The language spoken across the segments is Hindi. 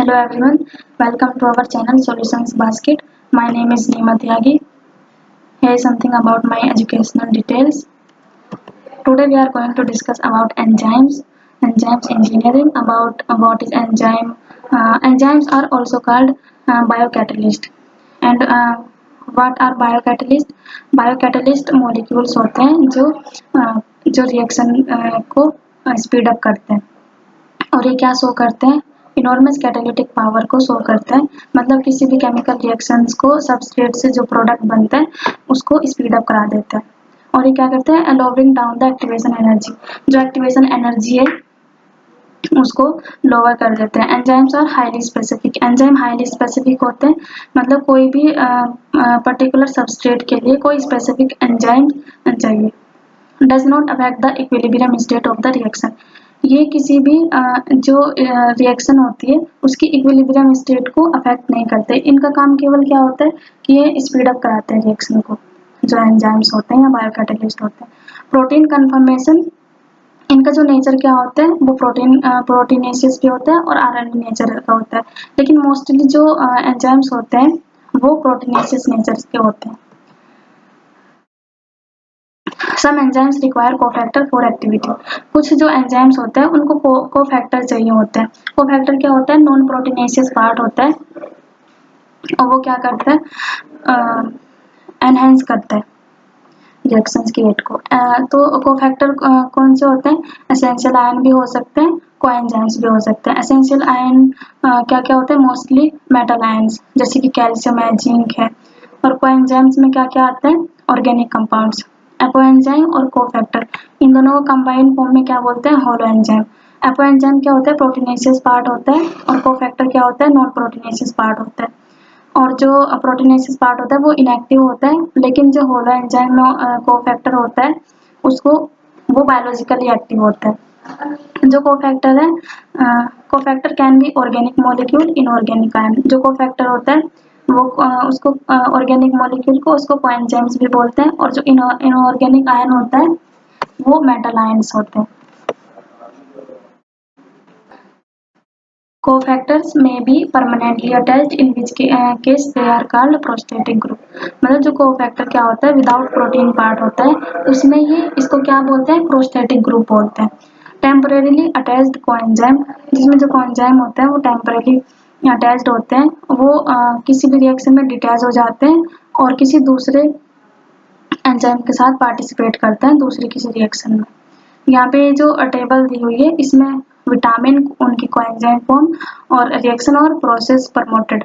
Hello everyone, welcome to our channel Solutions Basket. My name is Neema Tyagi. Here is something about my educational details. Today we are going to discuss about enzymes engineering, about what is enzyme. Enzymes are also called biocatalyst. And what are biocatalyst? Biocatalyst molecules होते हैं जो रिएक्शन को स्पीड अप करते हैं और ये क्या शो करते हैं इनॉर्मस कैटालिटिक पावर को शो करता है। मतलब किसी भी केमिकल रिएक्शंस को सबस्ट्रेट से जो प्रोडक्ट बनता है उसको स्पीड अप करा देता है। और ये क्या करते हैं lowering down the activation energy, जो एक्टिवेशन एनर्जी है उसको लोअर कर देते हैं। Enzymes are highly specific, enzyme highly specific होते हैं। मतलब कोई भी पर्टिकुलर सबस्ट्रेट के लिए कोई स्पेसिफिक एंजाइम चाहिए। Does not affect the equilibrium state of the reaction, ये किसी भी जो रिएक्शन होती है उसकी इक्विलिब्रियम स्टेट को अफेक्ट नहीं करते। इनका काम केवल क्या होता है कि ये स्पीड अप कराते हैं रिएक्शन को, जो एंजाइम्स होते हैं या बायोकैटालिस्ट होते हैं। प्रोटीन कन्फर्मेशन, इनका जो नेचर क्या होता है वो प्रोटीनेसिस भी होता है और आरएनए नेचर का होता है, लेकिन मोस्टली जो एंजाइम्स होते हैं वो प्रोटीनेसिस नेचर के होते हैं। Some enzymes require cofactor for activity, कुछ जो एंजाइम्स होते हैं उनको कोफैक्टर चाहिए होता है। कोफैक्टर क्या होता है, नॉन प्रोटीनेसियस पार्ट होता है और वो क्या करता है एनहेंस करता है रिएक्शंस की रेट को। तो कोफैक्टर कौन से होते हैं, एसेंशियल आयन भी हो सकते हैं, कोएंजाइम्स भी हो सकते हैं। एसेंशियल आयन क्या क्या होते हैं, मोस्टली मेटल आयन्स जैसे कि कैल्शियम है, जिंक है। और कोएंजाइम्स में क्या क्या आता है, ऑर्गेनिक कंपाउंड्स। एपोएंजाइम और कोफैक्टर इन दोनों को कंबाइंड फॉर्म में क्या बोलते हैं, होलो एंजाइम। एपोएंजाइम क्या होता है, प्रोटीनेसियस पार्ट होता है और कोफैक्टर क्या होता है, नॉन प्रोटीनेसियस पार्ट होता है। और जो प्रोटीनेसिस पार्ट होता है वो इनएक्टिव होता है, लेकिन जो होलो एंजाइम में कोफैक्टर होता है उसको वो बायोलॉजिकली एक्टिव होता है। जो कोफैक्टर है, cofactor can be organic molecule, inorganic ion. जो कोफैक्टर होता है वो उसको ऑर्गेनिक मॉलिक्यूल को उसको कोएंजाइम्स भी बोलते हैं, और जो इनऑर्गेनिक आयन होता है वो मेटल आयन्स होते हैं। Cofactors may be permanently attached, in which case they are called prosthetic group। मतलब जो कोफैक्टर क्या होता है, विदाउट प्रोटीन पार्ट होता है, उसमें ये इसको क्या बोलते हैं, प्रोस्थेटिक ग्रुप बोलते हैं। टेम्परेरीली अटैच्ड कोएंजाइम, जिसमें जो कोएंजाइम होते हैं वो टेम्परेरी अटैच्ड होते हैं, वो किसी भी रिएक्शन में डिटैच हो जाते हैं और किसी दूसरे एंजाइम के साथ पार्टिसिपेट करते हैं दूसरी किसी रिएक्शन में। यहाँ पे जो टेबल दी हुई है इसमें विटामिन, उनकी कोएंजाइम फॉर्म और रिएक्शन और प्रोसेस प्रमोटेड।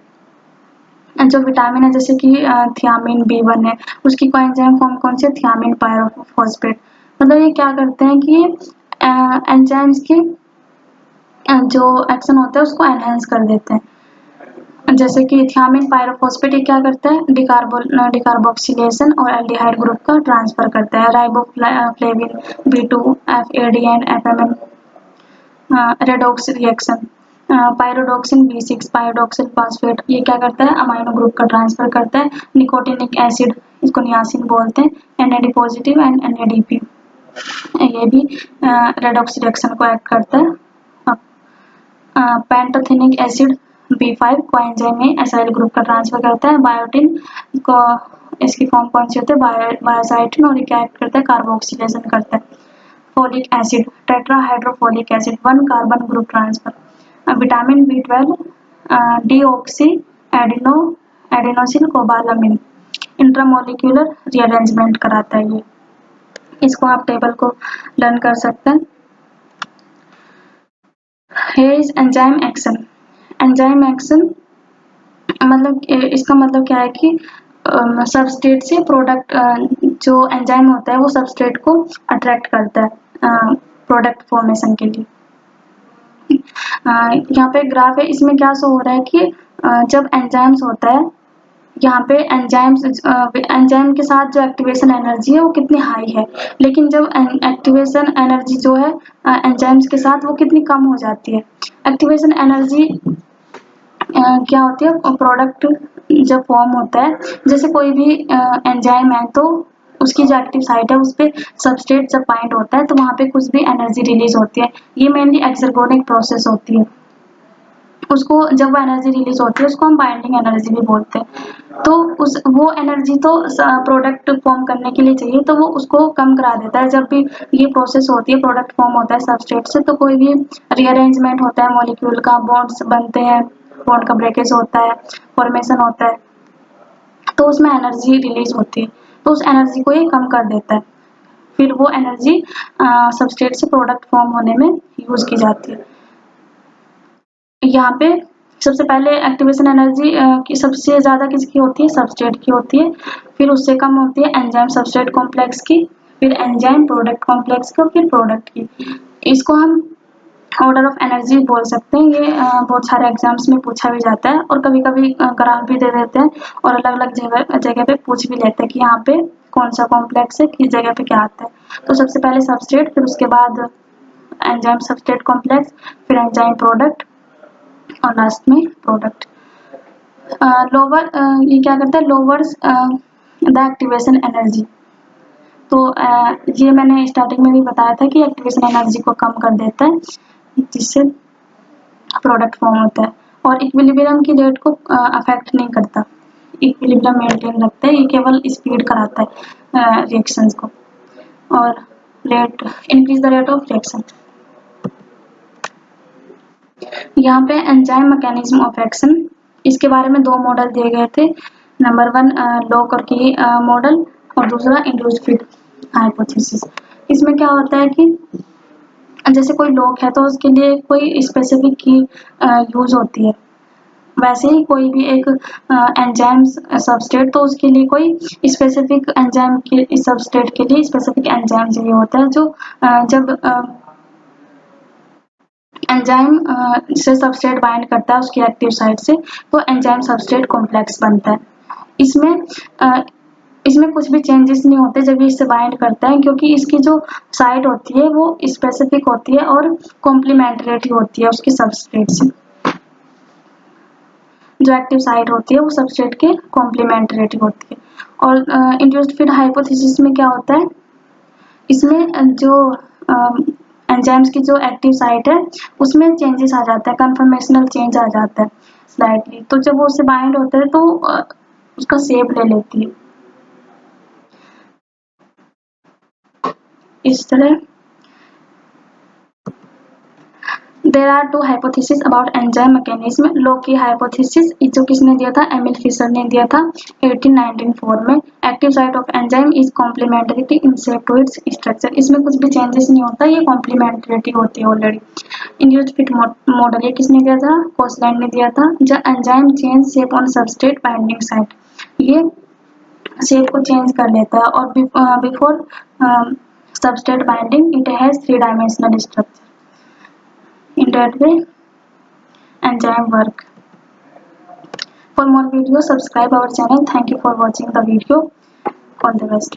जो विटामिन है जैसे कि थियामिन B1 है, उसकी कोएंजाइम फॉर्म कौन सी है, थियामिन पायरोफॉस्फेट। मतलब ये क्या करते हैं कि एंजाइम्स के जो एक्शन होता है उसको एनहेंस कर देते हैं। जैसे कि थियामिन पायरोफॉस्फेट ये क्या करता है, डिकार्बोक्सिलेशन और एल्डिहाइड ग्रुप का ट्रांसफर करता है। Riboflavin, B2, FAD and FMN redox reaction. Pyridoxine B6 pyridoxal phosphate ये क्या करता है, अमाइनो ग्रुप का ट्रांसफर करता है। निकोटिनिक एसिड, इसको नियासिन बोलते हैं, NAD पॉजिटिव एंड NADP ये भी रेडॉक्स रिएक्शन को एक्ट करता है। पैंटोथेनिक एसिड B5 कोएंजाइम में एसाइल ग्रुप का ट्रांसफर करता है। बायोटिन को इसकी फॉर्म कौन सी होती है, बायोसाइटिन, और ये क्या एक्ट करता है, कार्बोक्सिलेशन करता है। Folic acid, tetrahydrofolic acid 1 carbon group transfer. Vitamin B12 deoxy adenosyl cobalamin intramolecular rearrangement कराता है। ये इसको आप टेबल को लर्न कर सकते हैं। Here is enzyme action. Enzyme action मतलब इसका मतलब क्या है कि सबस्ट्रेट से प्रोडक्ट जो एंजाइम होता है वो सबस्ट्रेट को अट्रैक्ट करता है प्रोडक्ट फॉर्मेशन के लिए। यहाँ पे ग्राफ है, इसमें क्या शो हो रहा है कि जब एंजाइम्स होता है यहाँ पे एंजाइम के साथ जो एक्टिवेशन एनर्जी है वो कितनी हाई है, लेकिन जब एक्टिवेशन एनर्जी जो है एंजाइम्स के साथ वो कितनी कम हो जाती है। एक्टिवेशन एनर्जी क्या होती है, प्रोडक्ट जब फॉर्म होता है, जैसे कोई भी एंजाइम है तो उसकी जो एक्टिव साइट है उस पर सबस्ट्रेट जब बाइंड होता है तो वहाँ पे कुछ भी एनर्जी रिलीज होती है। ये मेनली एक्सर्गोनिक प्रोसेस होती है। उसको जब वो एनर्जी रिलीज होती है उसको हम बाइंडिंग एनर्जी भी बोलते हैं। तो वो एनर्जी तो प्रोडक्ट फॉर्म करने के लिए चाहिए, तो वो उसको कम करा देता है। जब भी ये प्रोसेस होती है, प्रोडक्ट फॉर्म होता है सबस्ट्रेट से, तो कोई भी रीअरेंजमेंट होता है मॉलिक्यूल का, बॉन्ड्स बनते हैं, बॉन्ड का ब्रेकेज होता है, फॉर्मेशन होता है, तो उसमें एनर्जी रिलीज होती है, तो उस एनर्जी को ये कम कर देता है। फिर वो एनर्जी सबस्ट्रेट से प्रोडक्ट फॉर्म होने में यूज की जाती है। यहाँ पे सबसे पहले एक्टिवेशन एनर्जी की सबसे ज़्यादा किसकी होती है? सबस्ट्रेट की होती है। फिर उससे कम होती है एंजाइम सबस्ट्रेट कॉम्प्लेक्स की, फिर एंजाइम प्रोडक्ट कॉम्प्लेक्स की, और फिर प्रोडक्ट की। इसको हम ऑर्डर ऑफ एनर्जी बोल सकते हैं। ये बहुत सारे एग्जाम्स में पूछा भी जाता है, और कभी कभी ग्राफ भी दे देते हैं, और अलग अलग जगह पे पूछ भी लेते हैं कि यहाँ पे कौन सा कॉम्प्लेक्स है, किस जगह पे क्या आता है। तो सबसे पहले सबस्ट्रेट, फिर उसके बाद एंजाइम सबस्ट्रेट कॉम्प्लेक्स, फिर एंजाइम प्रोडक्ट, और लास्ट में प्रोडक्ट। लोअर ये क्या करता है? Lowers the activation energy. तो ये मैंने स्टार्टिंग में भी बताया था कि एक्टिवेशन एनर्जी को कम कर देता है, जिससे प्रोडक्ट फॉर्म होता है, और इक्विलिब्रियम की रेट को अफेक्ट नहीं करता, इक्विलिब्रियम मेंटेन रखता है। ये केवल स्पीड कराता है रिएक्शंस को, और rate increase the rate of reaction. यहाँ पे एंजाइम मैकेनिज्म ऑफ एक्शन, इसके बारे में दो मॉडल दिए गए थे। नंबर 1 लॉक और की मॉडल, और दूसरा इंड्यूस्ड फिट हाइपोथेसिस। इसमें क्या होता है कि जैसे कोई लॉक है तो उसके लिए कोई स्पेसिफिक की यूज होती है, वैसे ही कोई भी एक एंजाइम सबस्ट्रेट, तो उसके लिए कोई स्पेसिफिक एंजाइम के सबस्ट्रेट के लिए स्पेसिफिक एंजाइम चाहिए होता है, जो जब एंजाइम से सबस्ट्रेट बाइंड करता है उसकी एक्टिव साइट से, तो एंजाइम सबस्ट्रेट कॉम्प्लेक्स बनता है। इसमें इसमें कुछ भी चेंजेस नहीं होते जब ये इससे बाइंड करता है, क्योंकि इसकी जो साइट होती है वो स्पेसिफिक होती है और कॉम्प्लीमेंट्रेटी होती है उसके सबस्ट्रेट से। जो एक्टिव साइट होती है वो सबस्ट्रेट के कॉम्प्लीमेंट्रेटी होती है। और इंड्यूस्ड फीड हाइपोथेसिस में क्या होता है? इसमें जो एंजाइम्स की जो एक्टिव साइट है उसमें चेंजेस आ जाता है, कन्फर्मेशनल चेंज आ जाता है स्लाइटली। तो जब वो उससे बाइंड होता है तो उसका शेप ले लेती है इस तरह। There are two hypothesis about enzyme mechanism. Lock की हाइपोथेसिस जो किसने दिया था? एमिल फिशर ने दिया था 1894 में। Active site of enzyme is complementary in shape to its structure. इसमें कुछ भी चेंजेस नहीं होता, ये कॉम्प्लीमेंट्री होती है ऑलरेडी। इंड्यूस्ड फिट मॉडल ये किसने दिया था? कोसलैंड ने दिया था। The enzyme change shape on substrate binding site, ये शेप को चेंज कर लेता है, और before substrate binding it has 3 dimensional structure. In that way, enzyme work. For more videos, subscribe our channel. Thank you for watching the video. All the best.